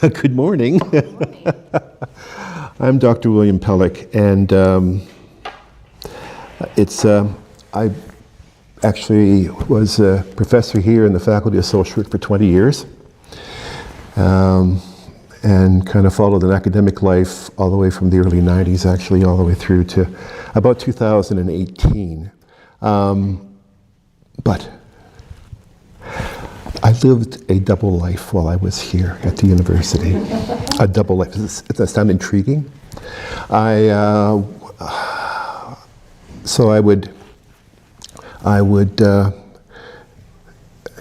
Good morning. I'm Dr. William Pelech, and I actually was a professor here in the Faculty of Social Work for 20 years, and kind of followed an academic life all the way from the early 90s, actually, all the way through to about 2018. But I lived a double life while I was here at the university. A double life. Does that sound intriguing? So I would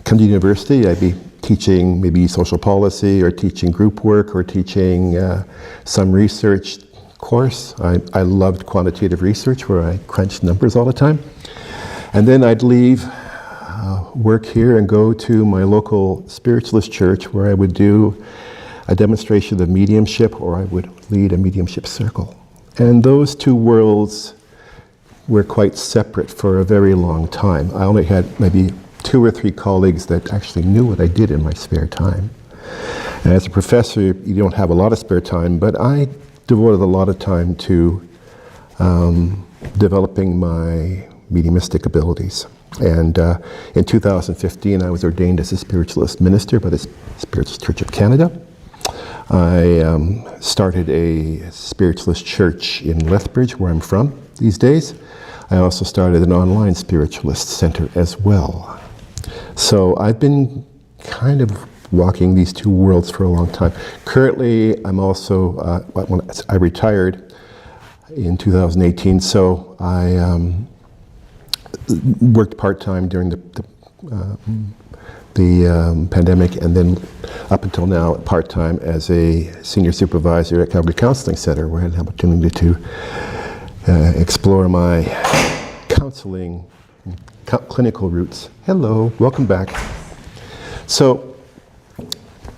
come to university. I'd be teaching maybe social policy, or teaching group work, or teaching some research course. I loved quantitative research, where I crunched numbers all the time. And then I'd leave work here and go to my local spiritualist church, where I would do a demonstration of mediumship, or I would lead a mediumship circle. And those two worlds were quite separate for a very long time. I only had maybe 2 or 3 colleagues that actually knew what I did in my spare time. And as a professor, you don't have a lot of spare time, but I devoted a lot of time to developing my mediumistic abilities. And in 2015, I was ordained as a spiritualist minister by the Spiritualist Church of Canada. I started a spiritualist church in Lethbridge, where I'm from these days. I also started an online spiritualist center as well. So I've been kind of walking these two worlds for a long time. Currently, I'm also, I retired in 2018, so I worked part-time during the pandemic, and then up until now part-time as a senior supervisor at Calgary Counseling Center, where I had an opportunity to explore my counseling clinical roots. Hello, welcome back. So,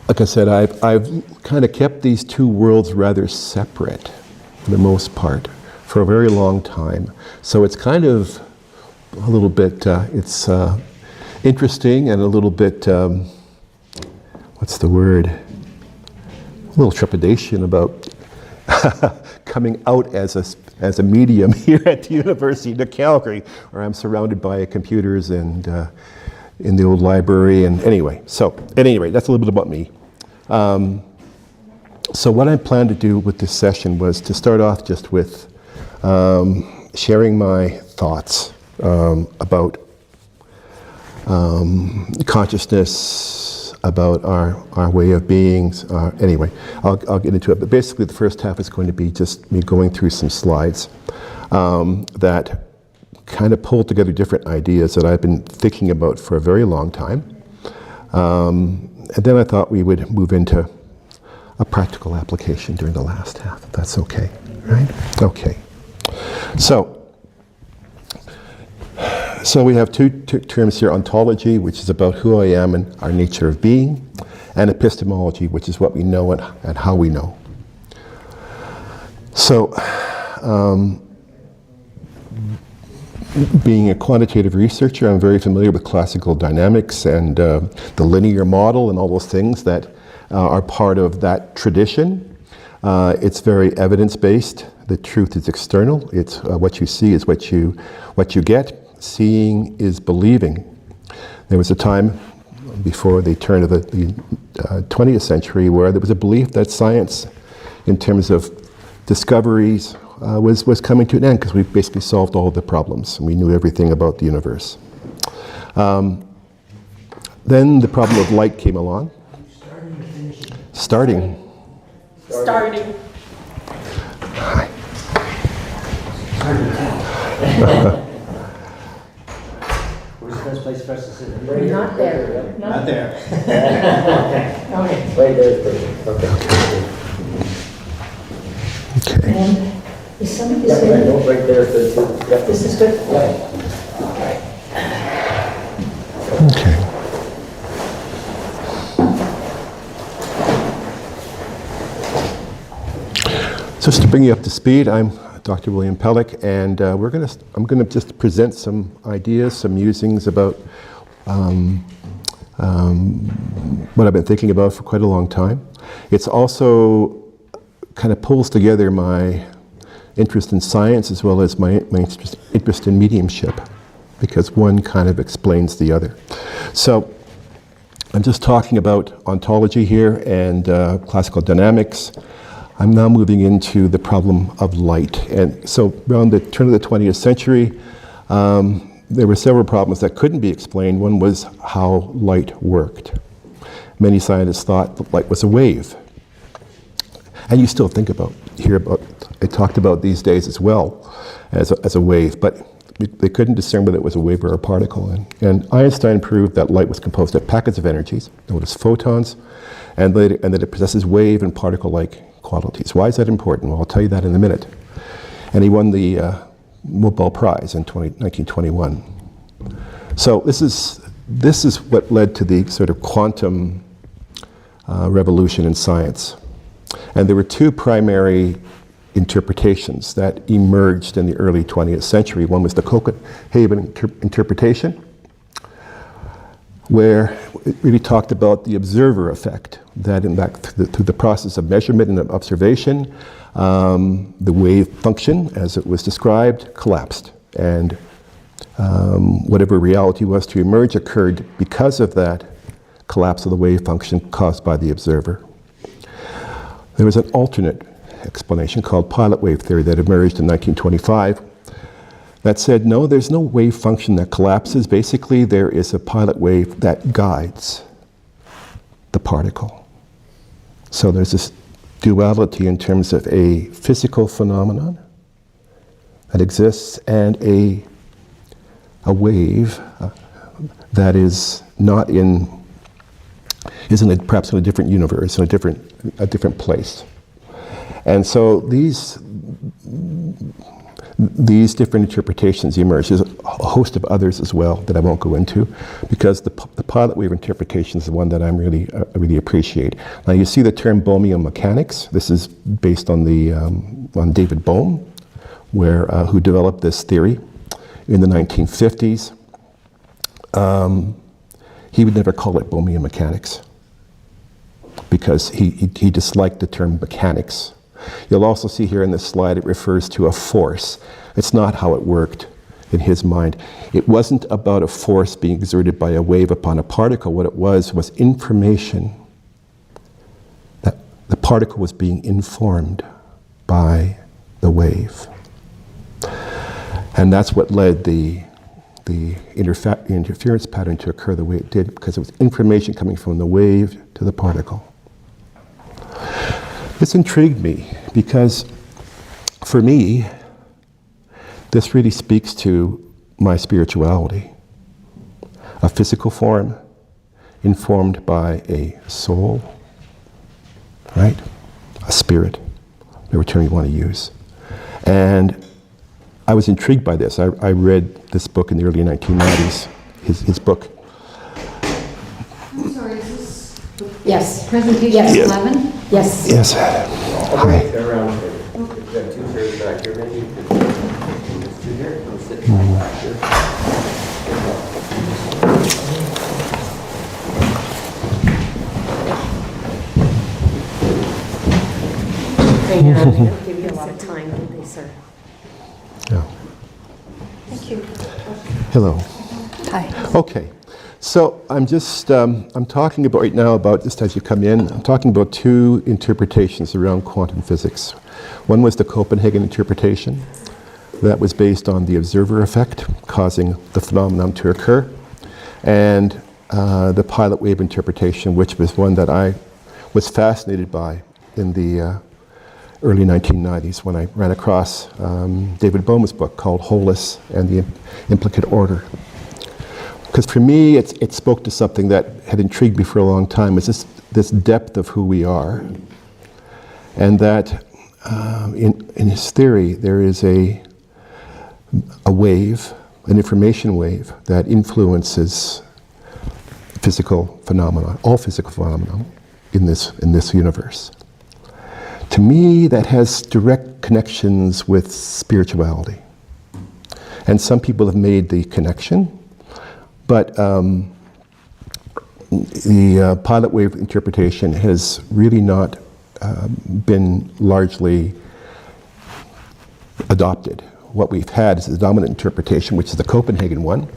like I said, I've kind of kept these two worlds rather separate for the most part for a very long time. So it's kind of a little bit, it's interesting and a little bit, what's the word? A little trepidation about coming out as a medium here at the University of Calgary, where I'm surrounded by computers and in the old library. And anyway, so at any rate, that's a little bit about me. So what I planned to do with this session was to start off just with sharing my thoughts about consciousness, about our way of being. Anyway, I'll get into it. But basically, the first half is going to be just me going through some slides that kind of pull together different ideas that I've been thinking about for a very long time. And then I thought we would move into a practical application during the last half, if that's okay, right? Okay. So we have two terms here: ontology, which is about who I am and our nature of being, and epistemology, which is what we know and how we know. So, being a quantitative researcher, I'm very familiar with classical dynamics and the linear model and all those things that are part of that tradition. It's very evidence-based. The truth is external. It's what you see is what you get. Seeing is believing. There was a time before the turn of the 20th century where there was a belief that science, in terms of discoveries, was coming to an end, because we basically solved all the problems and we knew everything about the universe. Then the problem of light came along. Starting. Hi. Where's the best place for us to sit? Not there. Not there. Okay. Right there is perfect. Okay. And is somebody Yeah, saying right there is good too. Yep. this is good? Okay. Just to bring you up to speed, I'm Dr. William Pelech, and I'm going to just present some ideas, some musings about what I've been thinking about for quite a long time. It's also kind of pulls together my interest in science as well as my interest in mediumship, because one kind of explains the other. So I'm just talking about ontology here and classical dynamics. I'm now moving into the problem of light. And so around the turn of the 20th century, there were several problems that couldn't be explained. One was how light worked. Many scientists thought that light was a wave. And you still hear about it talked about these days as well as a wave, but they couldn't discern whether it was a wave or a particle. And Einstein proved that light was composed of packets of energies, known as photons, and that it possesses wave and particle-like qualities. Why is that important? Well, I'll tell you that in a minute. And he won the Nobel Prize in 1921. So this is what led to the sort of quantum revolution in science. And there were two primary interpretations that emerged in the early 20th century. One was the Copenhagen interpretation, where it really talked about the observer effect, that in fact through the process of measurement and observation, the wave function, as it was described, collapsed. And whatever reality was to emerge occurred because of that collapse of the wave function caused by the observer. There was an alternate explanation called pilot wave theory that emerged in 1925 that said, no, there's no wave function that collapses. Basically, there is a pilot wave that guides the particle. So there's this duality in terms of a physical phenomenon that exists and a wave that is not perhaps in a different universe, in a different place. And so these different interpretations emerge. There's a host of others as well that I won't go into, because the pilot wave interpretation is the one that I really appreciate. Now you see the term Bohmian mechanics. This is based on on David Bohm, who developed this theory in the 1950s. He would never call it Bohmian mechanics because he disliked the term mechanics. You'll also see here in this slide it refers to a force. It's not how it worked in his mind. It wasn't about a force being exerted by a wave upon a particle. What it was information. That the particle was being informed by the wave. And that's what led the interference pattern to occur the way it did, because it was information coming from the wave to the particle. This intrigued me because, for me, this really speaks to my spirituality. A physical form informed by a soul, right? A spirit, whatever term you want to use. And I was intrigued by this. I read this book in the early 1990s, his book. I'm sorry, is this Yes. presentation Yes. 11? Yes. Yes. I'll Hi. bring it around here. We've got two chairs back here, maybe you could just sit here and sit back here. They don't give you a lot of time, do they, sir? Yeah. Thank you. Hello. Hi. Okay. So I'm just, I'm talking about right now about, just as you come in, I'm talking about two interpretations around quantum physics. One was the Copenhagen interpretation. That was based on the observer effect, causing the phenomenon to occur. And the pilot wave interpretation, which was one that I was fascinated by in the early 1990s when I ran across David Bohm's book called Wholeness and the Implicate Order. Because for me, it spoke to something that had intrigued me for a long time, is this depth of who we are. And that in his theory, there is a wave, an information wave, that influences physical phenomena, all physical phenomena in this universe. To me, that has direct connections with spirituality. And some people have made the connection, but the pilot wave interpretation has really not been largely adopted. What we've had is the dominant interpretation, which is the Copenhagen one.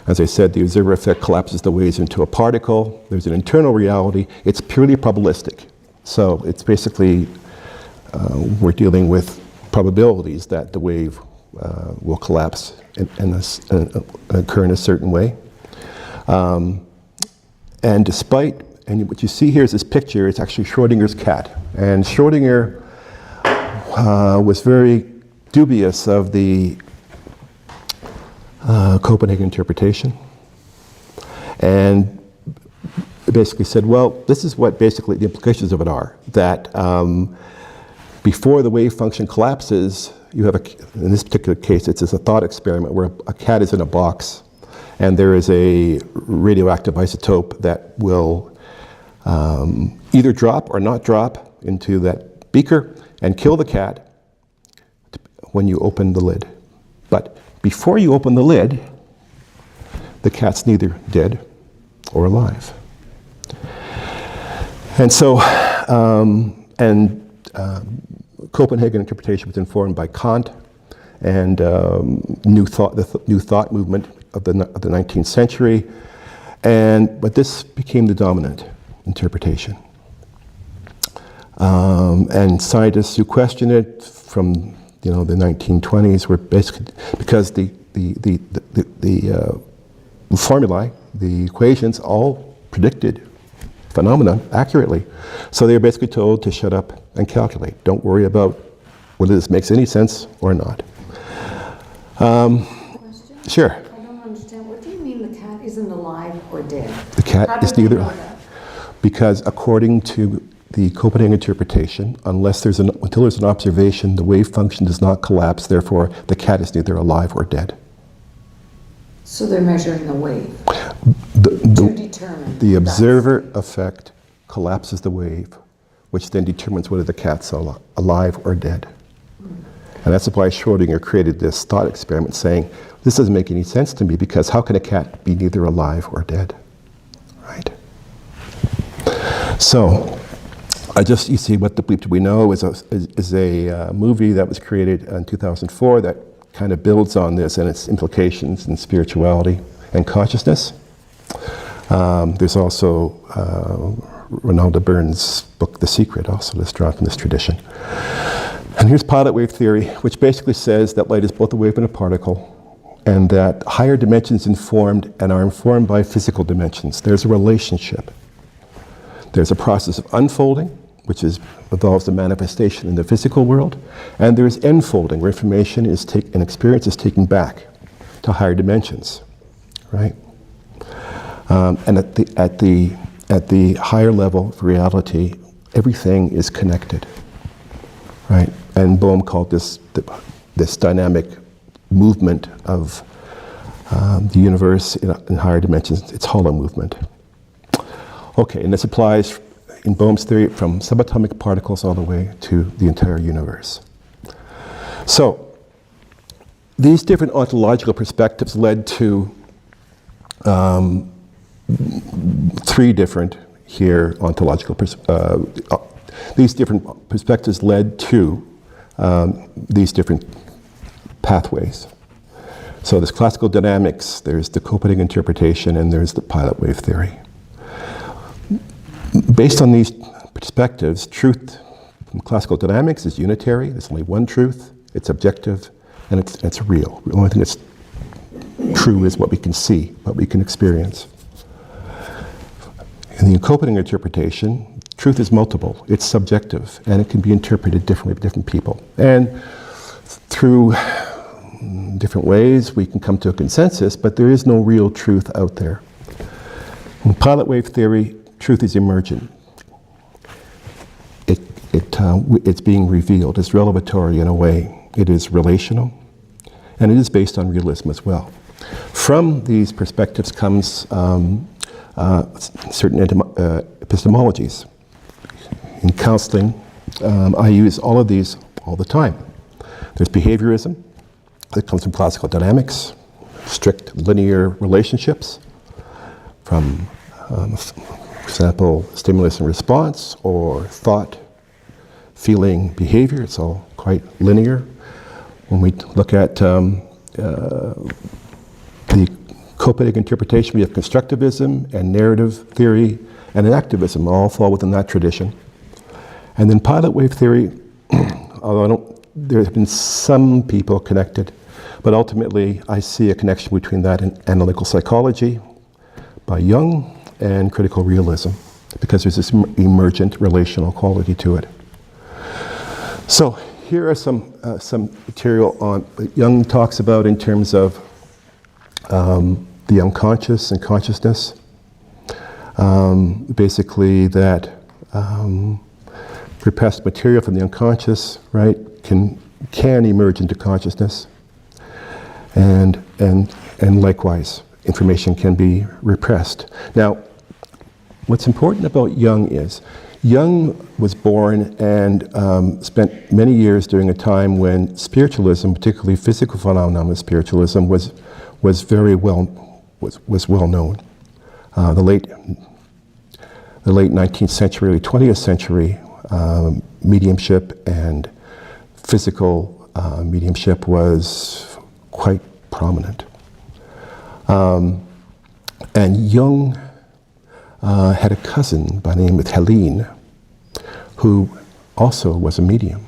As I said, the observer effect collapses the waves into a particle. There's an internal reality. It's purely probabilistic. So it's basically, we're dealing with probabilities that the wave will collapse and occur in a certain way. And despite, and what you see here is this picture, it's actually Schrodinger's cat. And Schrodinger was very dubious of the Copenhagen interpretation, and basically said, well, this is what basically the implications of it are, that before the wave function collapses, you have in this particular case, it's a thought experiment where a cat is in a box and there is a radioactive isotope that will either drop or not drop into that beaker and kill the cat when you open the lid. But before you open the lid, the cat's neither dead or alive. And so, Copenhagen interpretation was informed by Kant and the new thought movement of the 19th century, but this became the dominant interpretation. And scientists who questioned it from the 1920s were basically, because the formulae, the equations all predicted phenomena accurately. So they were basically told to shut up and calculate. Don't worry about whether this makes any sense or not. Question? Sure. I don't understand. What do you mean the cat isn't alive or dead? The cat How is do they neither, know that? because according to the Copenhagen interpretation, until there's an observation, the wave function does not collapse, therefore the cat is neither alive or dead. So they're measuring the wave The to determine. the observer effect collapses the wave, which then determines whether the cat's alive or dead. And that's why Schrodinger created this thought experiment saying, this doesn't make any sense to me, because how can a cat be neither alive or dead, right? So, you see, What the Bleep Do We Know is a movie that was created in 2004 that kind of builds on this and its implications in spirituality and consciousness. There's also Ronaldo Burns' book, The Secret, also is drawn from this tradition. And here's pilot wave theory, which basically says that light is both a wave and a particle, and that higher dimensions informed and are informed by physical dimensions. There's a relationship. There's a process of unfolding, which involves the manifestation in the physical world, and there's enfolding, where information and experience is taken back to higher dimensions, right? And at the higher level of reality, everything is connected, right? And Bohm called this dynamic movement of the universe in higher dimensions, it's hollow movement. Okay, and this applies in Bohm's theory from subatomic particles all the way to the entire universe. So, these different ontological perspectives led to three different ontological these different perspectives led to these different pathways. So there's classical dynamics, there's the Copenhagen interpretation, and there's the pilot wave theory. Based on these perspectives, truth in classical dynamics is unitary. There's only one truth. It's objective, and it's real. The only thing that's true is what we can see, what we can experience. In the Copenhagen interpretation, truth is multiple. It's subjective, and it can be interpreted differently by different people. And through different ways, we can come to a consensus, but there is no real truth out there. In pilot wave theory, truth is emergent. It's being revealed. It's revelatory in a way. It is relational, and it is based on realism as well. From these perspectives comes certain epistemologies. In counseling, I use all of these all the time. There's behaviorism that comes from classical dynamics, strict linear relationships, from For example, stimulus and response, or thought, feeling, behavior. It's all quite linear. When we look at the Copernican interpretation, we have constructivism and narrative theory and activism all fall within that tradition. And then pilot wave theory, although there have been some people connected, but ultimately I see a connection between that and analytical psychology by Jung and critical realism, because there's this emergent relational quality to it. So here are some material on Jung talks about in terms of the unconscious and consciousness. Basically that repressed material from the unconscious, right, can emerge into consciousness, and likewise information can be repressed. Now, what's important about Jung is Jung was born and spent many years during a time when spiritualism, particularly physical phenomenon spiritualism, was very well known. The late 19th century, early 20th century, mediumship and physical mediumship was quite prominent. And Jung had a cousin by the name of Helene, who also was a medium.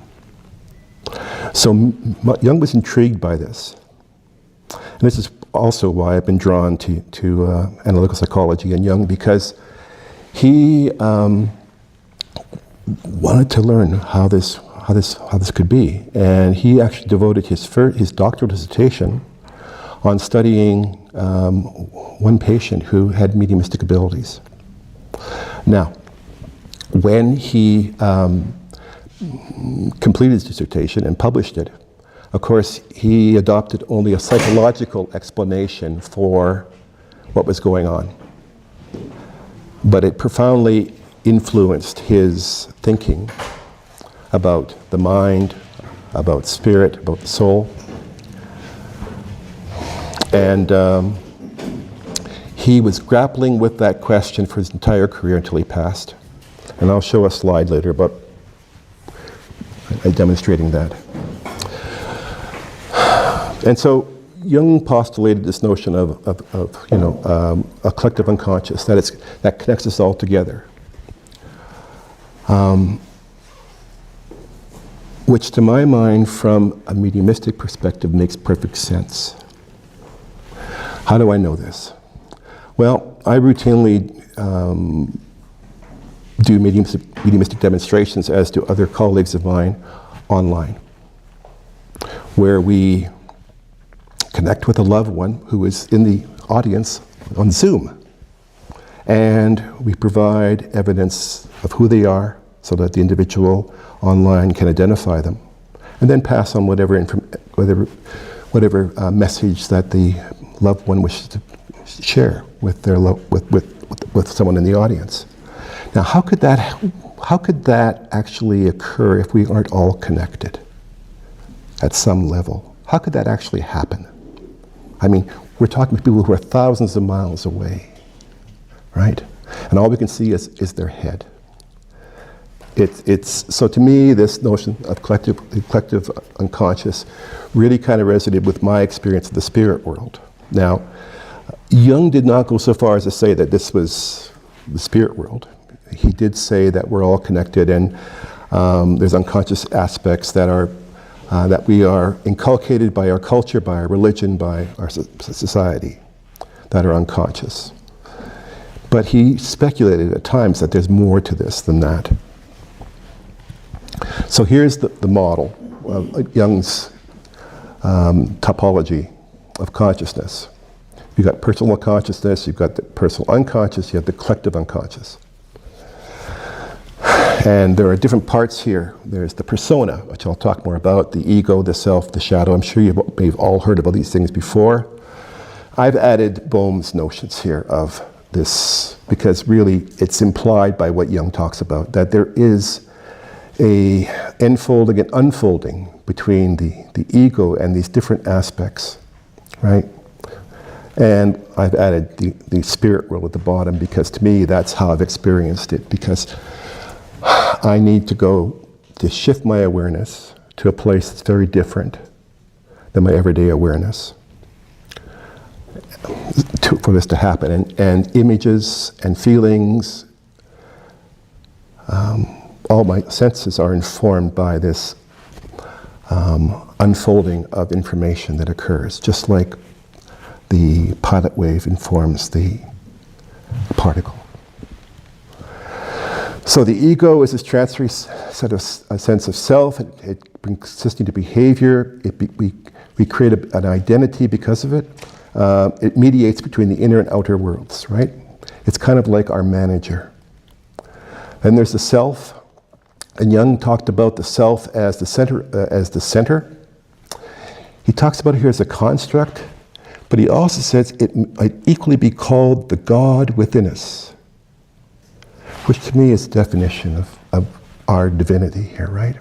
So Jung was intrigued by this. And this is also why I've been drawn to analytical psychology and Jung, because he wanted to learn how this could be. And he actually devoted his doctoral dissertation on studying one patient who had mediumistic abilities. Now, when he completed his dissertation and published it, of course, he adopted only a psychological explanation for what was going on. But it profoundly influenced his thinking about the mind, about spirit, about the soul. And he was grappling with that question for his entire career until he passed. And I'll show a slide later about demonstrating that. And so Jung postulated this notion of a collective unconscious, that connects us all together. Which to my mind, from a mediumistic perspective, makes perfect sense. How do I know this? Well, I routinely do mediumistic demonstrations, as do other colleagues of mine, online, where we connect with a loved one who is in the audience on Zoom. And we provide evidence of who they are so that the individual online can identify them, and then pass on whatever message that the loved one wishes to share with their with someone in the audience. Now, how could that actually occur if we aren't all connected at some level? How could that actually happen? I mean, we're talking to people who are thousands of miles away, right? And all we can see is their head. So to me, this notion of collective unconscious really kind of resonated with my experience of the spirit world. Now, Jung did not go so far as to say that this was the spirit world. He did say that we're all connected, and there's unconscious aspects that we are inculcated by our culture, by our religion, by our society, that are unconscious. But he speculated at times that there's more to this than that. So here's the model of Jung's topology of consciousness. You've got personal consciousness, you've got the personal unconscious, you have the collective unconscious. And there are different parts here. There's the persona, which I'll talk more about, the ego, the self, the shadow. I'm sure you've all heard about these things before. I've added Bohm's notions here of this, because really it's implied by what Jung talks about, that there is a enfolding and unfolding between the ego and these different aspects, right? And I've added the spirit world at the bottom because to me that's how I've experienced it, because I need to shift my awareness to a place that's very different than my everyday awareness for this to happen. And images and feelings, all my senses are informed by this unfolding of information that occurs, just like the pilot wave informs the particle. So the ego is this transitory sense of self. It brings consisting to behavior. We create an identity because of it. It mediates between the inner and outer worlds, right? It's kind of like our manager. Then there's the self. And Jung talked about the self as the center. He talks about it here as a construct, but he also says it might equally be called the God within us, which to me is the definition of our divinity here, right?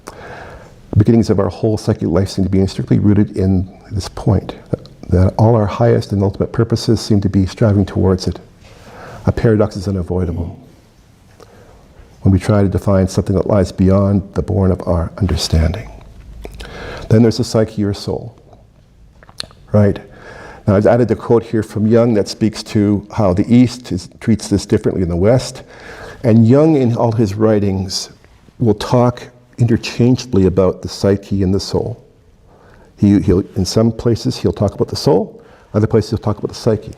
The beginnings of our whole psychic life seem to be strictly rooted in this point, that all our highest and ultimate purposes seem to be striving towards it. A paradox is unavoidable when we try to define something that lies beyond the bourne of our understanding. Then there's the psyche or soul, right? Now I've added a quote here from Jung that speaks to how the East treats this differently than the West. And Jung, in all his writings, will talk interchangeably about the psyche and the soul. He'll, in some places, he'll talk about the soul. Other places, he'll talk about the psyche.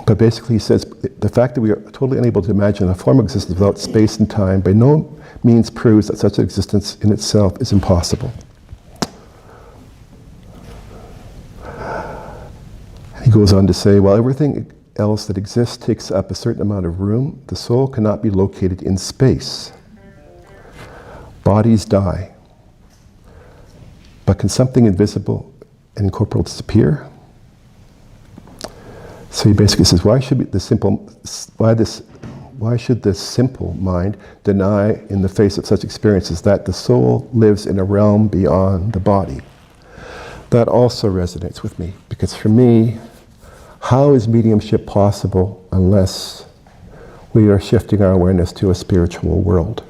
But basically, he says, the fact that we are totally unable to imagine a form of existence without space and time by no means proves that such an existence in itself is impossible. He goes on to say, while everything else that exists takes up a certain amount of room, the soul cannot be located in space. Bodies die. But can something invisible and incorporeal disappear? So he basically says, why should the simple mind deny in the face of such experiences that the soul lives in a realm beyond the body? That also resonates with me, because for me, how is mediumship possible unless we are shifting our awareness to a spiritual world?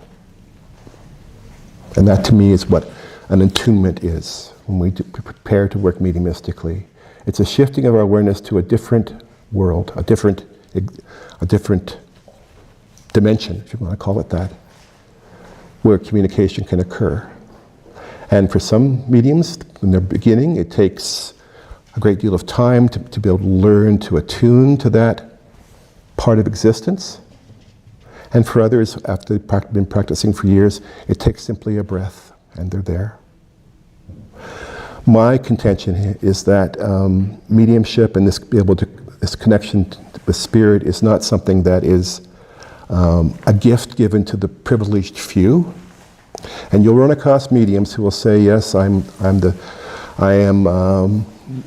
And that to me is what an attunement is when we prepare to work mediumistically. It's a shifting of our awareness to a different world, a different dimension, if you want to call it that, where communication can occur. And for some mediums, in their beginning, it takes a great deal of time to be able to learn to attune to that part of existence. And for others, after they've been practicing for years, it takes simply a breath, and they're there. My contention is that mediumship and this connection with spirit is not something that is a gift given to the privileged few. And you'll run across mediums who will say, yes, I am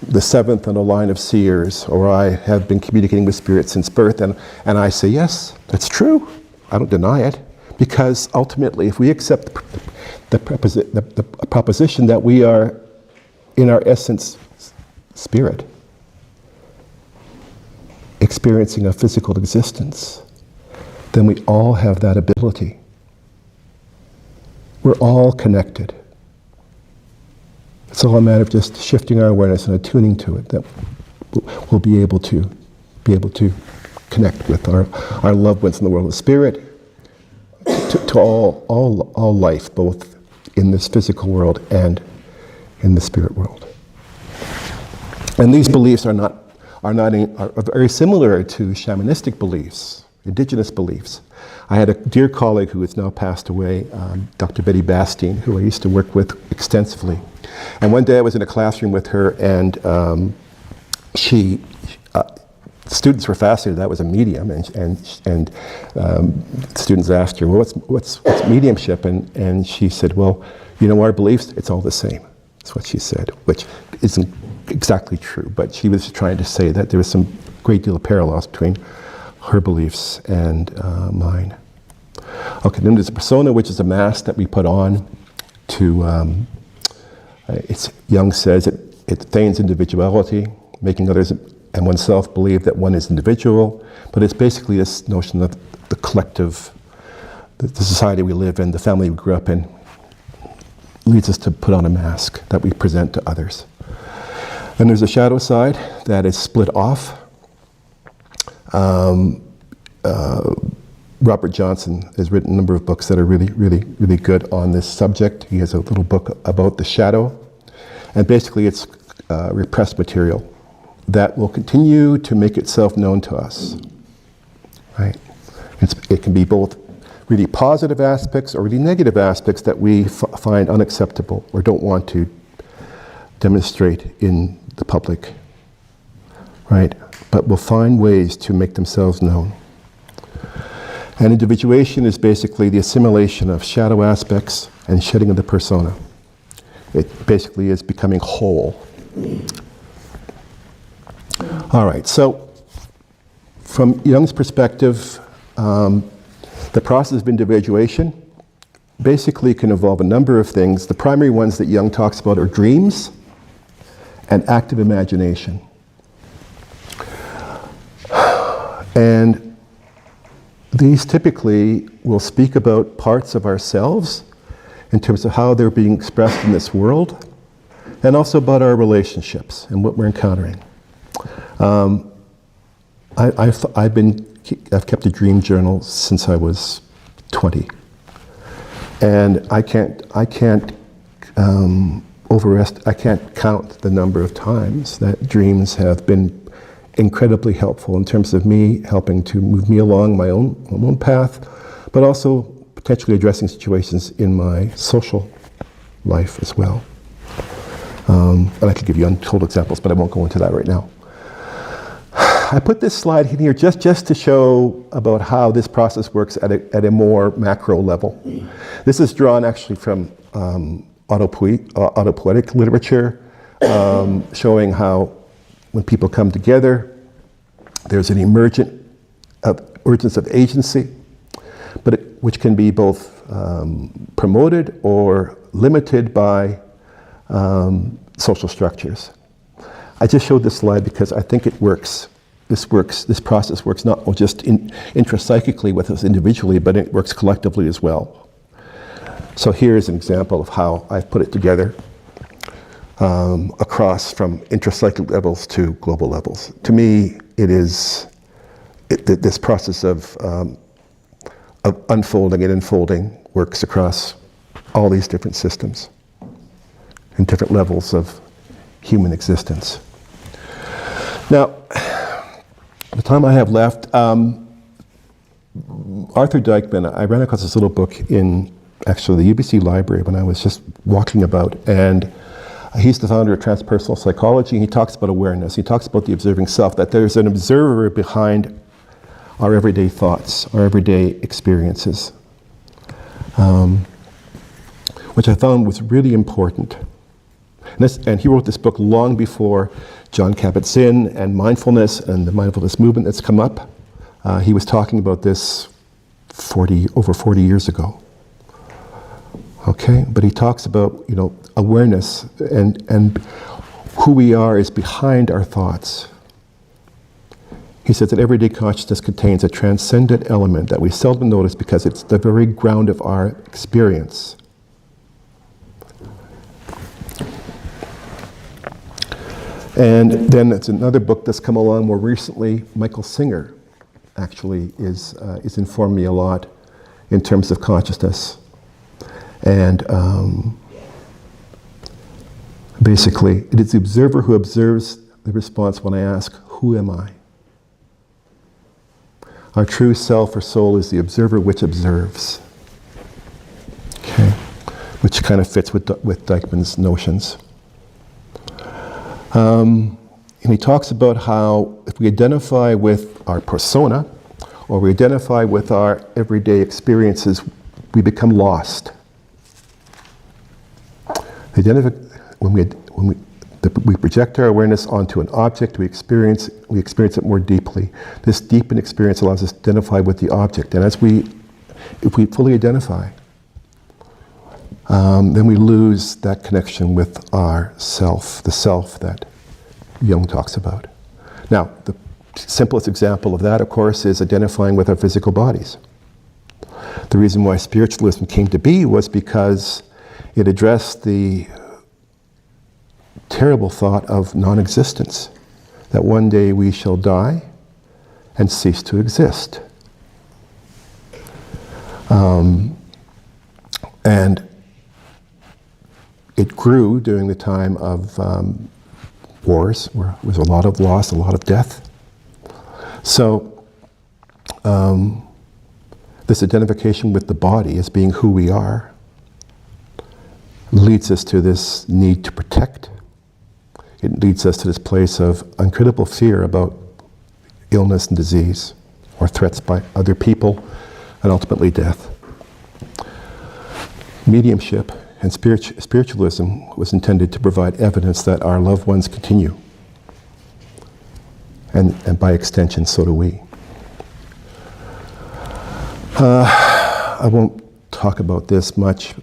the seventh on a line of seers, or I have been communicating with spirit since birth. And I say, yes, that's true. I don't deny it. Because ultimately, if we accept the proposition that we are, in our essence, spirit, experiencing a physical existence, then we all have that ability. We're all connected. It's all a matter of just shifting our awareness and attuning to it, that we'll be able to connect with our loved ones in the world of spirit, to all life, both in this physical world and in the spirit world. And these beliefs are very similar to shamanistic beliefs, indigenous beliefs. I had a dear colleague who has now passed away, Dr. Betty Bastien, who I used to work with extensively. And one day I was in a classroom with her, and students were fascinated. That was a medium, and students asked her, well, what's mediumship? And she said, well, our beliefs, it's all the same. That's what she said, which isn't exactly true, but she was trying to say that there was some great deal of parallels between her beliefs and mine. Okay, then there's a persona, which is a mask that we put on to, Jung says, it feigns individuality, making others and oneself believe that one is individual, but it's basically this notion of the collective, the society we live in, the family we grew up in, leads us to put on a mask that we present to others. And there's a shadow side that is split off. Robert Johnson has written a number of books that are really, really, really good on this subject. He has a little book about the shadow, and basically it's repressed material that will continue to make itself known to us, right? It can be both really positive aspects or really negative aspects that we find unacceptable or don't want to demonstrate in the public, right? But will find ways to make themselves known. And individuation is basically the assimilation of shadow aspects and shedding of the persona. It basically is becoming whole. All right, so from Jung's perspective, the process of individuation basically can involve a number of things. The primary ones that Jung talks about are dreams and active imagination. And these typically will speak about parts of ourselves in terms of how they're being expressed in this world, and also about our relationships and what we're encountering. I've kept a dream journal since I was 20, and I can't count the number of times that dreams have been incredibly helpful in terms of me helping to move me along my own path, but also potentially addressing situations in my social life as well. And I could give you untold examples, but I won't go into that right now. I put this slide in here just to show about how this process works at a more macro level. This is drawn actually from autopoietic literature, showing how when people come together, there's an emergence of agency, but which can be both promoted or limited by social structures. I just showed this slide because I think it works. This process works not just intrapsychically with us individually, but it works collectively as well. So here's an example of how I've put it together across from intrapsychic levels to global levels. To me, this process of unfolding and enfolding works across all these different systems and different levels of human existence. Now, the time I have left, Arthur Dykman, I ran across this little book in actually the UBC library when I was just walking about, and he's the founder of transpersonal psychology, and he talks about awareness. He talks about the observing self, that there's an observer behind our everyday thoughts, our everyday experiences, which I found was really important. And he wrote this book long before Jon Kabat-Zinn and mindfulness and the mindfulness movement that's come up. He was talking about this over 40 years ago. Okay, but he talks about, awareness and who we are is behind our thoughts. He says that everyday consciousness contains a transcendent element that we seldom notice because it's the very ground of our experience. And then it's another book that's come along more recently. Michael Singer actually is informed me a lot in terms of consciousness. And basically, it is the observer who observes the response when I ask, who am I? Our true self or soul is the observer which observes. Okay, which kind of fits with Dykman's notions. And he talks about how if we identify with our persona, or we identify with our everyday experiences, we become lost. When we project our awareness onto an object, we experience it more deeply. This deepened experience allows us to identify with the object. And if we fully identify, then we lose that connection with our self, the self that Jung talks about. Now, the simplest example of that, of course, is identifying with our physical bodies. The reason why spiritualism came to be was because it addressed the terrible thought of non-existence, that one day we shall die and cease to exist. And it grew during the time of wars, where there was a lot of loss, a lot of death. So this identification with the body as being who we are leads us to this need to protect. It leads us to this place of incredible fear about illness and disease, or threats by other people, and ultimately death. Mediumship and spiritualism was intended to provide evidence that our loved ones continue. And by extension, so do we. I won't talk about this much.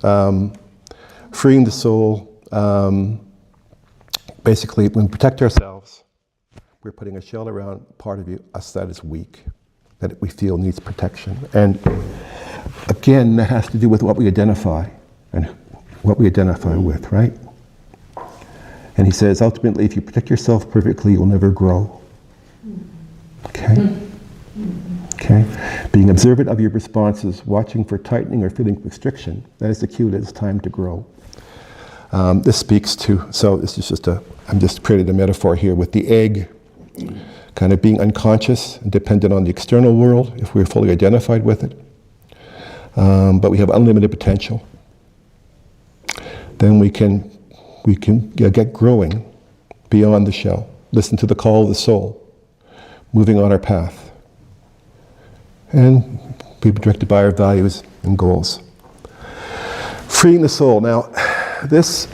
Freeing the soul, basically, when we protect ourselves, we're putting a shell around part of us that is weak, that we feel needs protection. And again, that has to do with what we identify and what we identify with, right? And he says, ultimately, if you protect yourself perfectly, you'll never grow. Okay? Okay? Being observant of your responses, watching for tightening or feeling restriction, that is the cue that it's time to grow. This speaks to, so this is just I'm just creating a metaphor here with the egg kind of being unconscious and dependent on the external world if we're fully identified with it. But we have unlimited potential. Then we can get growing beyond the shell, listen to the call of the soul, moving on our path, and be directed by our values and goals. Freeing the soul. Now, this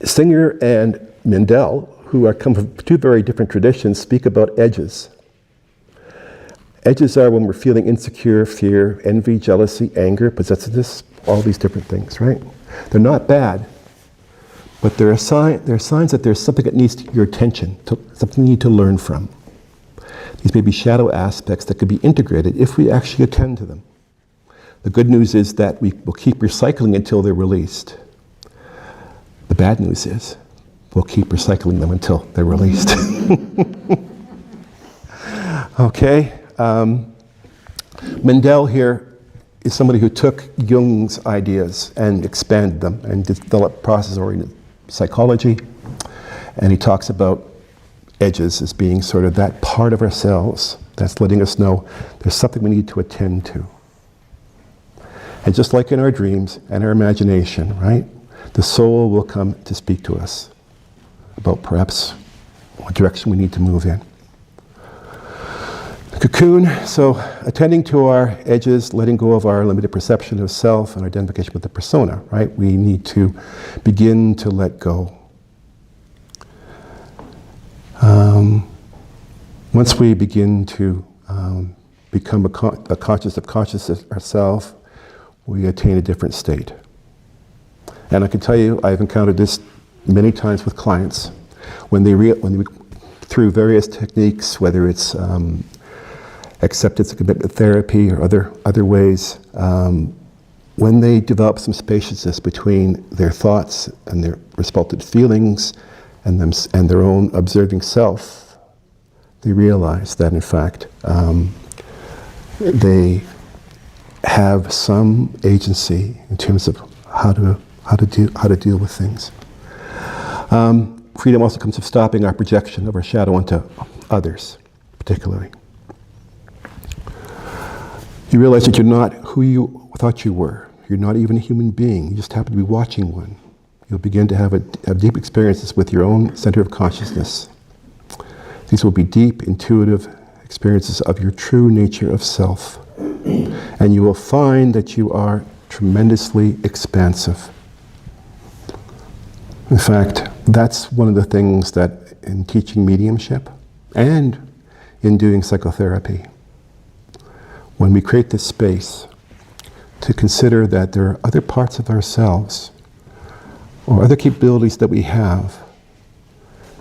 Singer and Mindell, who come from two very different traditions, speak about edges. Edges are when we're feeling insecure, fear, envy, jealousy, anger, possessiveness, all these different things, right? They're not bad, but they're signs that there's something that needs your attention, something you need to learn from. These may be shadow aspects that could be integrated if we actually attend to them. The good news is that we will keep recycling until they're released. The bad news is we'll keep recycling them until they're released. Okay. Mindell here is somebody who took Jung's ideas and expanded them and developed process-oriented psychology. And he talks about edges as being sort of that part of ourselves that's letting us know there's something we need to attend to. And just like in our dreams and our imagination, right, the soul will come to speak to us about perhaps what direction we need to move in. The cocoon, so attending to our edges, letting go of our limited perception of self and identification with the persona, right? We need to begin to let go. Once we begin to become a conscious of consciousness ourselves, we attain a different state. And I can tell you, I've encountered this many times with clients when they through various techniques, whether it's acceptance and commitment therapy or other ways, when they develop some spaciousness between their thoughts and their resultant feelings and their own observing self, they realize that in fact they have some agency in terms of how to deal with things. Freedom also comes from stopping our projection of our shadow onto others, particularly. You realize that you're not who you thought you were. You're not even a human being. You just happen to be watching one. You'll begin to have deep experiences with your own center of consciousness. These will be deep, intuitive experiences of your true nature of self. And you will find that you are tremendously expansive. In fact, that's one of the things that in teaching mediumship and in doing psychotherapy, when we create this space to consider that there are other parts of ourselves or other capabilities that we have,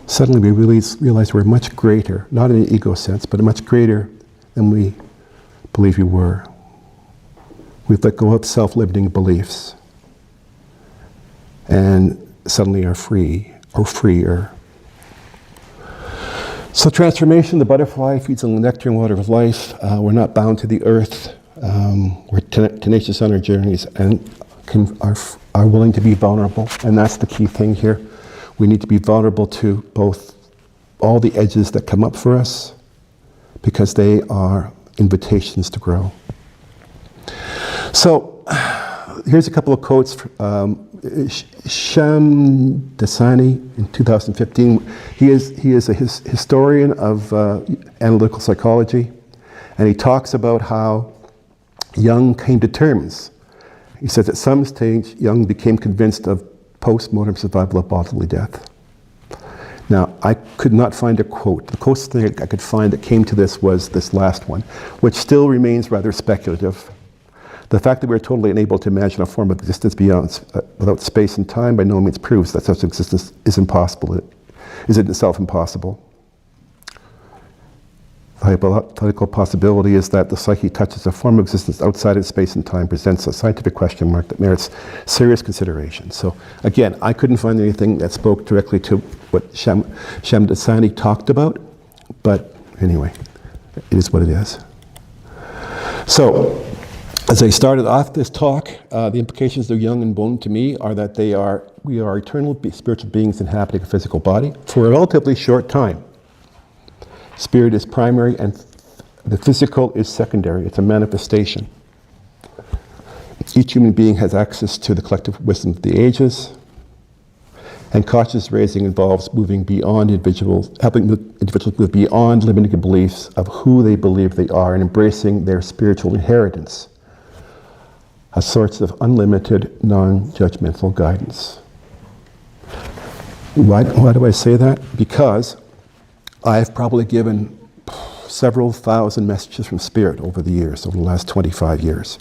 suddenly we realize we're much greater, not in an ego sense, but much greater than we believe we were. We've let go of self-limiting beliefs and suddenly are free or freer. So transformation, the butterfly feeds on the nectar and water of life. We're not bound to the earth. We're tenacious on our journeys and are willing to be vulnerable. And that's the key thing here. We need to be vulnerable to both all the edges that come up for us, because they are invitations to grow. So here's a couple of quotes. Shem Dasani in 2015. He is a historian of analytical psychology, and he talks about how Jung came to terms. He says at some stage Jung became convinced of post-mortem survival of bodily death. Now, I could not find a quote. The closest thing I could find that came to this was this last one, which still remains rather speculative. The fact that we're totally unable to imagine a form of existence beyond, without space and time by no means proves that such existence is impossible. It is in itself impossible. The hypothetical possibility is that the psyche touches a form of existence outside of space and time, presents a scientific question mark that merits serious consideration. So again, I couldn't find anything that spoke directly to what Shem Dasani talked about, but anyway, it is what it is. So, as I started off this talk, the implications of Jung and Bone to me are that we are eternal spiritual beings inhabiting a physical body for a relatively short time. Spirit is primary and the physical is secondary. It's a manifestation. Each human being has access to the collective wisdom of the ages, and conscious raising involves moving beyond individuals, helping individuals move beyond limiting beliefs of who they believe they are and embracing their spiritual inheritance, a source of unlimited, non-judgmental guidance. Why do I say that? Because I've probably given several thousand messages from Spirit over the years, over the last 25 years.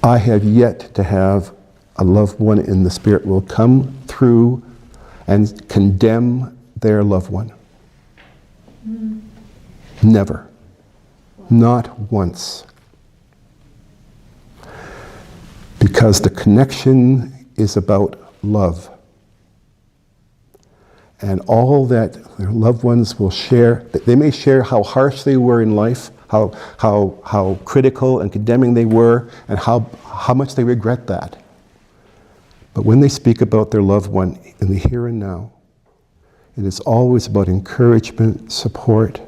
I have yet to have a loved one in the Spirit world come through and condemn their loved one. Never. Not once. Because the connection is about love. And all that their loved ones will share, they may share how harsh they were in life, how critical and condemning they were, and how much they regret that. But when they speak about their loved one in the here and now, it is always about encouragement, support,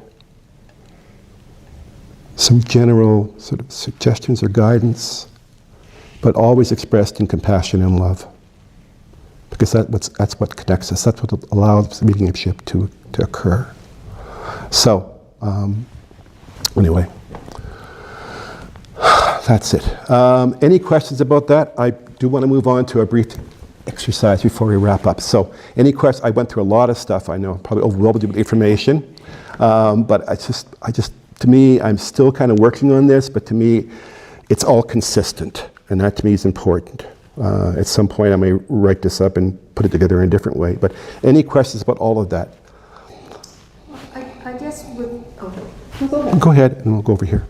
some general sort of suggestions or guidance, but always expressed in compassion and love. Because that's what connects us. That's what allows mediumship to occur. So, anyway, that's it. Any questions about that? I do want to move on to a brief exercise before we wrap up. So, any questions? I went through a lot of stuff. I know, probably overwhelmed you with information, but I just, to me, I'm still kind of working on this. But to me, it's all consistent, and that to me is important. At some point I may write this up and put it together in a different way. But any questions about all of that? I guess with, Go ahead, and we'll go over here.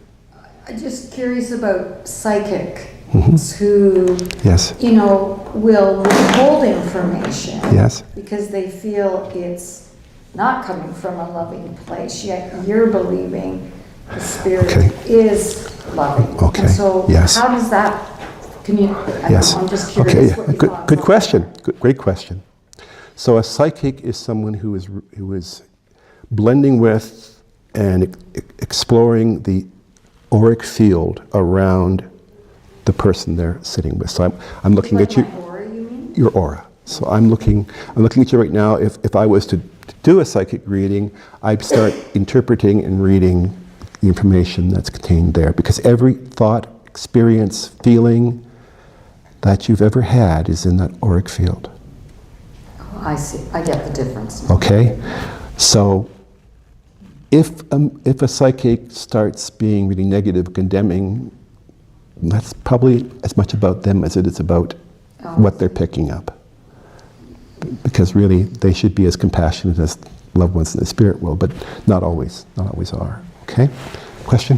I'm just curious about psychics who, Yes. will withhold information. Yes. Because they feel it's not coming from a loving place, yet you're believing the Spirit is loving. Okay. And so Yes. how does that Yes. I'm just curious what your thoughts Good are. question. Great question. So a psychic is someone who is blending with and exploring the auric field around the person they're sitting with. So I'm looking at you. My aura, you mean? Your aura. So I'm looking at you right now. If I was to do a psychic reading, I'd start interpreting and reading the information that's contained there, because every thought, experience, feeling that you've ever had is in that auric field. Oh, I see. I get the difference now. Okay? So if a psychic starts being really negative, condemning, that's probably as much about them as it is about what they're picking up. Because really, they should be as compassionate as loved ones in the spirit world, but not always are. Okay? Question?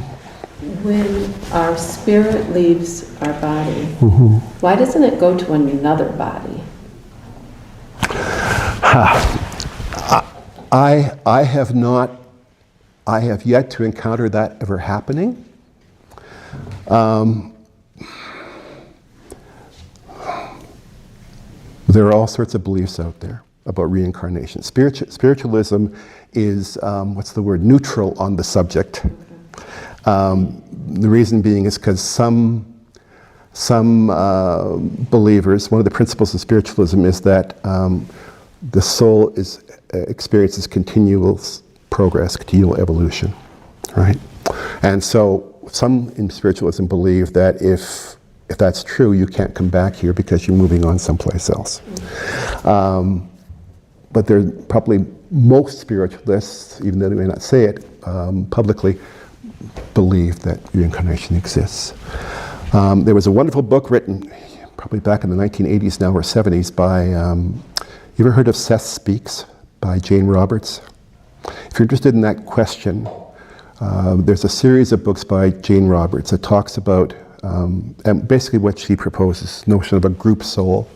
When our spirit leaves our body, why doesn't it go to another body? I have yet to encounter that ever happening. There are all sorts of beliefs out there about reincarnation. Spiritualism is, neutral on the subject. The reason being is because some believers, one of the principles of spiritualism is that the soul experiences continual progress, continual evolution, right? And so some in spiritualism believe that if that's true, you can't come back here because you're moving on someplace else. But they're probably most spiritualists, even though they may not say it publicly, believe that reincarnation exists. There was a wonderful book written probably back in the 1980s now or 70s by, you ever heard of Seth Speaks by Jane Roberts? If you're interested in that question, there's a series of books by Jane Roberts that talks about, and basically what she proposes, notion of a group soul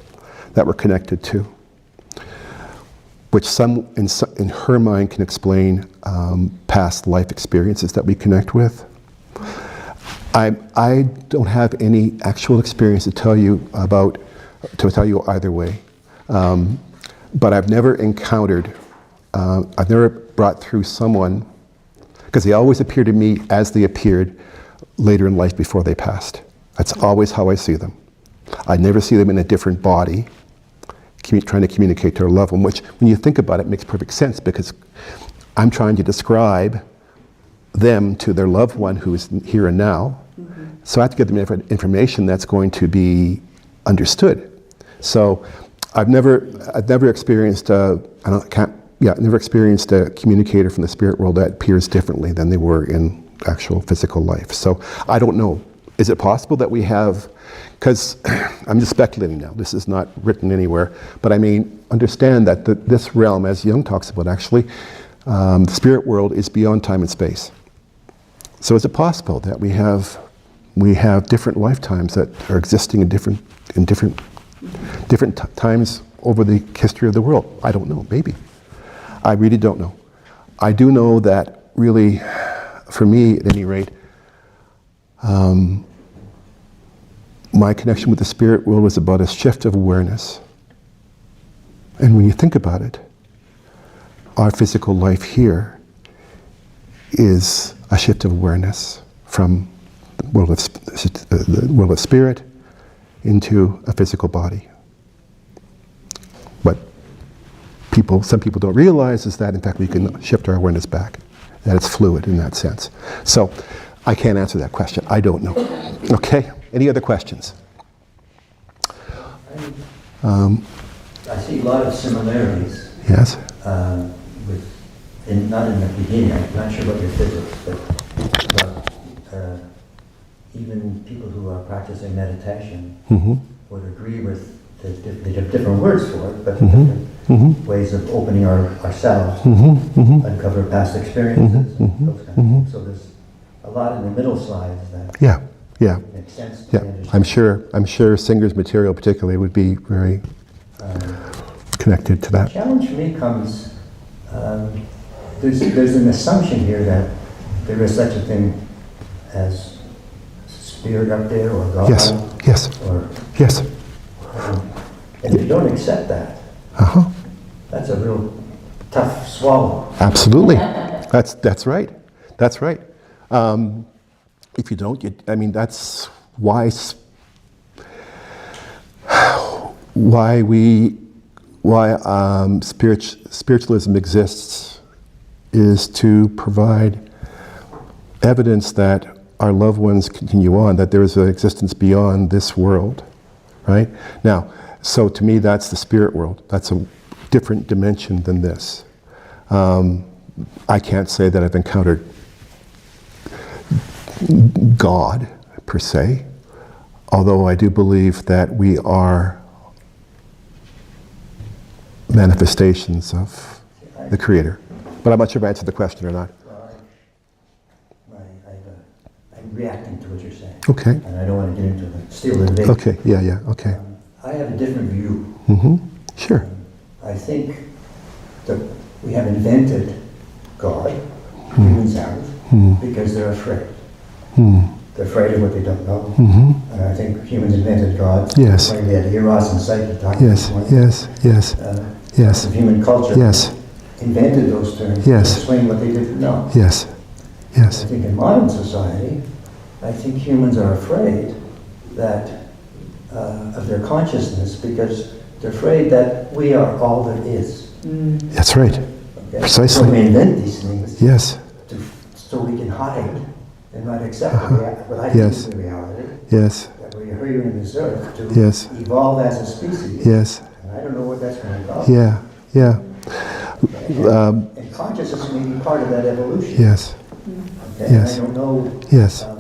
that we're connected to, which in her mind can explain past life experiences that we connect with. I don't have any actual experience to tell you either way, but I've never encountered, I've never brought through someone, because they always appear to me as they appeared later in life before they passed. That's always how I see them. I never see them in a different body, trying to communicate to a loved one, which, when you think about it, makes perfect sense, because I'm trying to describe them to their loved one who is here and now. So I have to give them information that's going to be understood. So I've never experienced never experienced a communicator from the spirit world that appears differently than they were in actual physical life. So I don't know. Is it possible that we have, because I'm just speculating now, this is not written anywhere, but I mean, understand that this realm, as Jung talks about actually, the spirit world is beyond time and space. So is it possible that we have different lifetimes that are existing in different times over the history of the world? I don't know, maybe. I really don't know. I do know that really, for me at any rate, my connection with the spirit world was about a shift of awareness. And when you think about it, our physical life here is a shift of awareness from the world of spirit into a physical body. What some people don't realize is that, in fact, we can shift our awareness back, that it's fluid in that sense. So I can't answer that question. I don't know. Okay? Any other questions? I see a lot of similarities. Yes? Not in the beginning, I'm not sure about your physics, but even people who are practicing meditation would agree with, they have different words for it, but different ways of opening ourselves, uncover past experiences, those kind of things. So there's a lot in the middle slides that makes sense to understand. I'm sure Singer's material particularly would be very connected to that. The challenge for me comes, there's an assumption here that there is such a thing as spirit up there, or God. Yes. Or, yes. And if you don't accept that, that's a real tough swallow. Absolutely. That's right. That's right. If you don't, that's why spiritualism exists, is to provide evidence that our loved ones continue on, that there is an existence beyond this world, right? Now, so to me, that's the spirit world. That's a different dimension than this. I can't say that I've encountered God, per se, although I do believe that we are manifestations of the Creator. But I'm not sure if I answered the question or not. I'm reacting to what you're saying. Okay. And I don't want to get into steal the debate. Okay, yeah, okay. I have a different view. Sure. I think that we have invented God, humans have, because they're afraid. They're afraid of what they don't know. And I think humans invented God. Yes. When we had Eros and Psyche talking Yes, this morning. yes, The human culture yes, invented those terms Yes. to explain what they didn't know. yes, I yes, think in modern society, I think humans are afraid that of their consciousness because they're afraid that we are all there is. that's right. Okay? Precisely. So we invent these things Yes, so we can hide and not accept what I think Yes. is the reality. yes, That we're here in this earth to Yes. evolve as a species. yes, And I don't know what that's going to cause. yeah, And consciousness may be part of that evolution. yes, Okay? Yes. And I don't know. yes, um,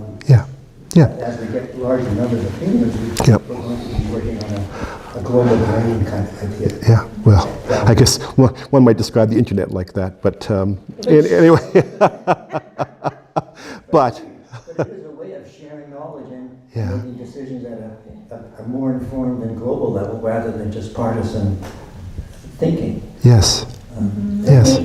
yeah, As we get larger numbers of humans, Yep. we're going to be working on a global brain kind of idea. yeah. Well, I guess one might describe the internet like that, but anyway. But, But it is a way of sharing knowledge and Yeah. making decisions at a more informed and global level rather than just partisan thinking. yes, yes,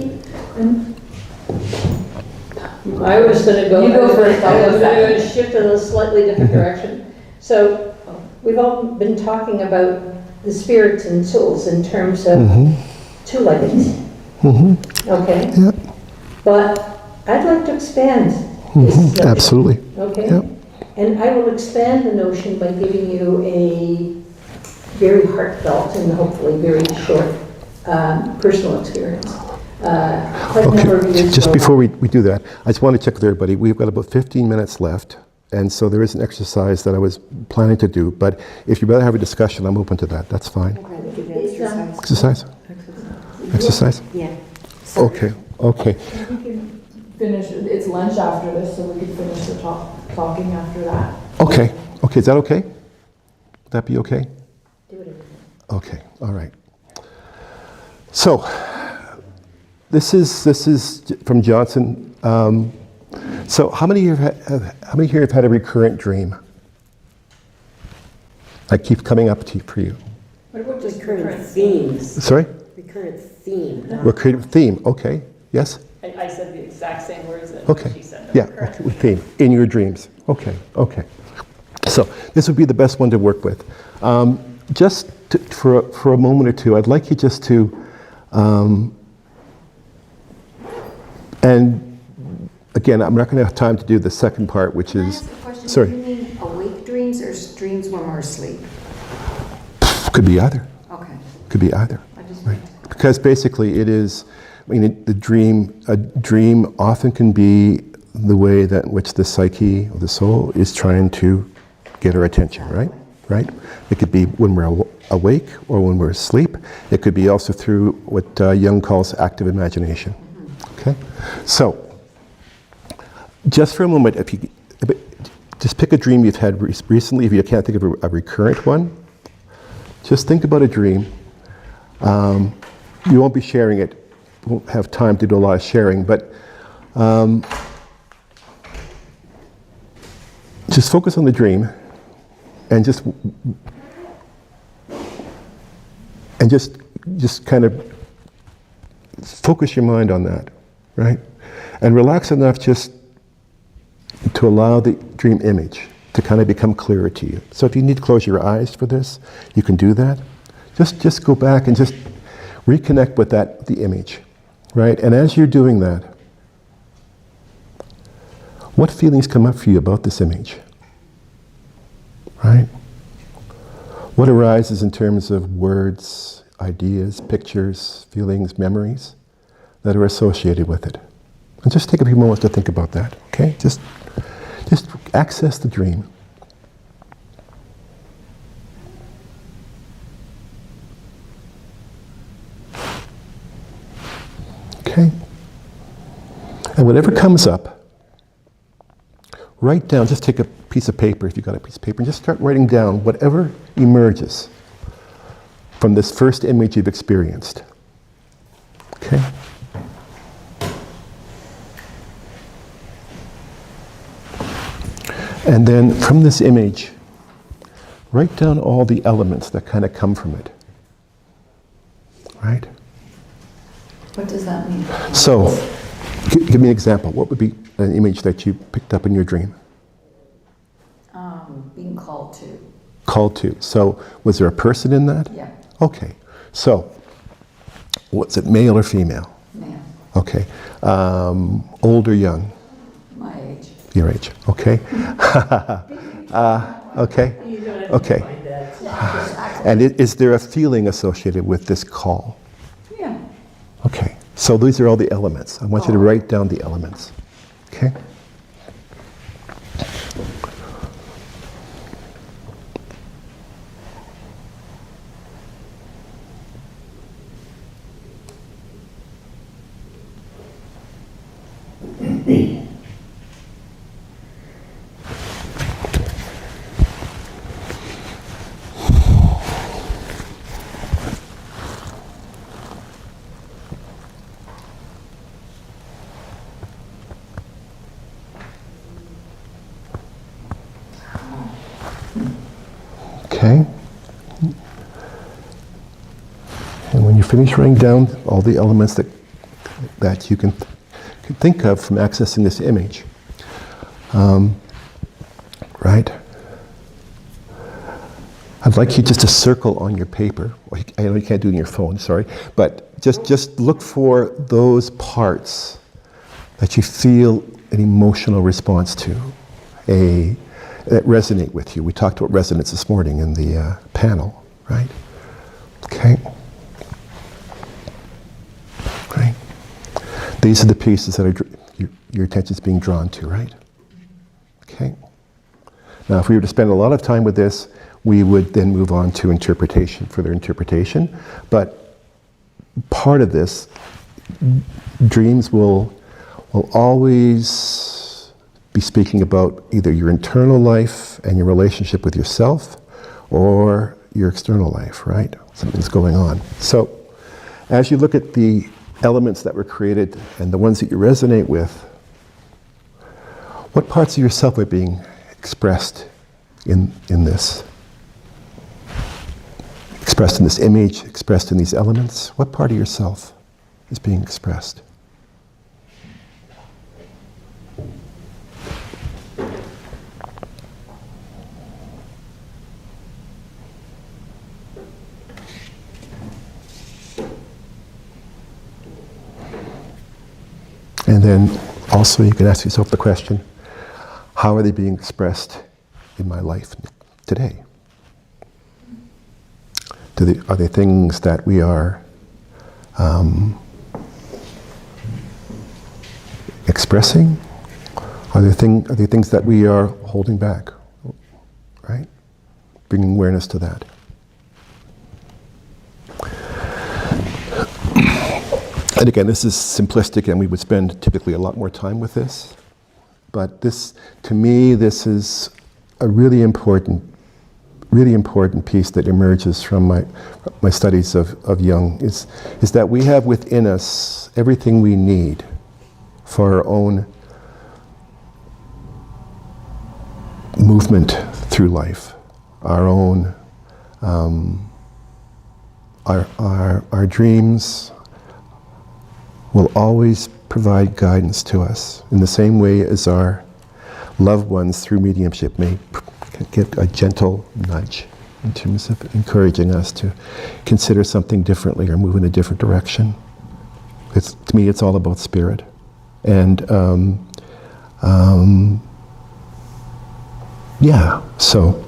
I was going to go, You go first, I'll go I was second. going to shift in a slightly different direction. So we've all been talking about the spirits and souls in terms of two-leggeds. Okay? Yep. But I'd like to expand this notion. absolutely. Okay? Yep. And I will expand the notion by giving you a very heartfelt and hopefully very short personal experience. Quite a number of Okay, years just ago- before we do that, I just want to check with everybody. We've got about 15 minutes left, and so there is an exercise that I was planning to do, but if you'd rather have a discussion, I'm open to that. That's fine. Exercise? Exercise? Yeah. Okay, okay. We can finish, it's lunch after this, so we can finish the talking after that. Okay, okay, is that okay? Would that be okay? Do whatever. Okay, all right. So, this is from Johnson. So, how many here have had a recurrent dream? I keep coming up to for you. What about just Recurrent themes. Sorry? Recurrent theme. Recurrent theme. Okay. Yes. I said the exact same words that Okay. she said. Yeah. Okay. With theme in your dreams. Okay. Okay. So this would be the best one to work with. Just for a moment or two, I'd like you just to, and again, I'm not going to have time to do the second part, which Can I is, ask a question? sorry, Do you mean awake dreams or dreams when we're asleep? could be either. Okay. Could be either. I just Right. Because basically it is, I mean, a dream often can be the way that in which the psyche or the soul is trying to get our attention, right? Right? It could be when we're awake or when we're asleep. It could be also through what Jung calls active imagination. Okay? So, just for a moment, just pick a dream you've had recently, if you can't think of a recurrent one. Just think about a dream. You won't be sharing it. Won't have time to do a lot of sharing, but just focus on the dream, and just kind of focus your mind on that, right? And relax enough just to allow the dream image to kind of become clearer to you. So if you need to close your eyes for this, you can do that. Just go back and just reconnect with the image, right? And as you're doing that, what feelings come up for you about this image, right? What arises in terms of words, ideas, pictures, feelings, memories that are associated with it? And just take a few moments to think about that, okay? Just access the dream. Okay? And whatever comes up, write down, just take a piece of paper, if you've got a piece of paper, and just start writing down whatever emerges from this first image you've experienced. Okay? And then from this image, write down all the elements that kind of come from it. Right? What does that mean? So, give me an example. What would be an image that you picked up in your dream? Being called to. Called to. So, was there a person in that? Yeah, Okay. So, was it male or female? man, Okay. Old or young? my age. Your age. Okay. Okay. Okay. And is there a feeling associated with this call? Yeah. Okay. So these are all the elements. I want you to write down the elements. Okay? Okay. And when you finish writing down all the elements that you can think of from accessing this image, right? I'd like you just to circle on your paper. I know you can't do it on your phone, sorry, but just look for those parts that you feel an emotional response to, that resonate with you. We talked about resonance this morning in the panel, right? Okay. Right. These are the pieces that your attention's being drawn to, right? Okay. Now, if we were to spend a lot of time with this, we would then move on to interpretation, further interpretation. But part of this, dreams will always be speaking about either your internal life and your relationship with yourself or your external life, right? Something's going on. So as you look at the elements that were created and the ones that you resonate with, what parts of yourself are being expressed in this? Expressed in this image, expressed in these elements? What part of yourself is being expressed? And then also you can ask yourself the question, how are they being expressed in my life today? Are they things that we are expressing? Are they things that we are holding back? Right? Bringing awareness to that. And again, this is simplistic, and we would spend typically a lot more time with this. But this, to me, this is a really important piece that emerges from my studies of Jung, is that we have within us everything we need for our own movement through life, our own, our dreams will always provide guidance to us in the same way as our loved ones through mediumship may give a gentle nudge in terms of encouraging us to consider something differently or move in a different direction. To me, it's all about spirit. And yeah, so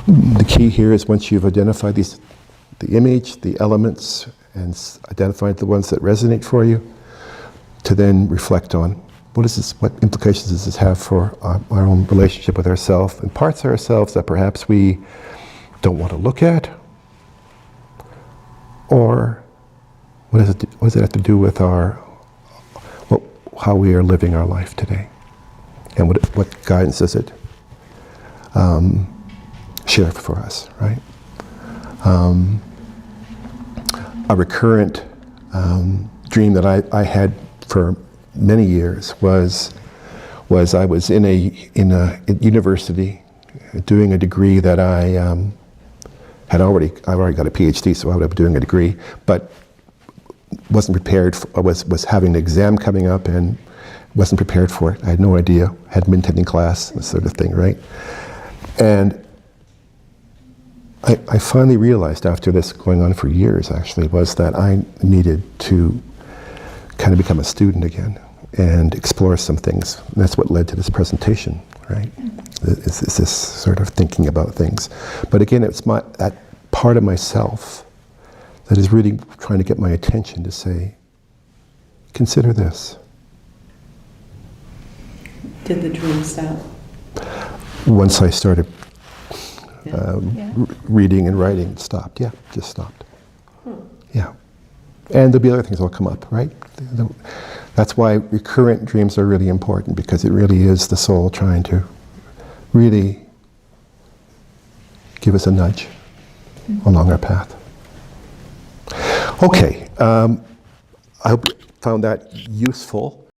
the key here is once you've identified the image, the elements, and identified the ones that resonate for you, to then reflect on what implications does this have for our own relationship with ourselves and parts of ourselves that perhaps we don't want to look at, or what does it have to do with how we are living our life today? And what guidance does it share for us, right? A recurrent dream that I had for many years was I was in a university doing a degree that I already got a PhD, so I would have been doing a degree, but wasn't prepared. I was having an exam coming up and wasn't prepared for it. I had no idea. Hadn't been attending class, this sort of thing, right? And I finally realized after this going on for years, actually, was that I needed to kind of become a student again and explore some things. And that's what led to this presentation, right? Is this sort of thinking about things. But again, it's that part of myself that is really trying to get my attention to say, consider this. Did the dream stop? Once I started reading and writing, it stopped. Yeah, just stopped. Yeah. And there'll be other things that'll come up, right? That's why recurrent dreams are really important, because it really is the soul trying to really give us a nudge along our path. Okay, I hope you found that useful.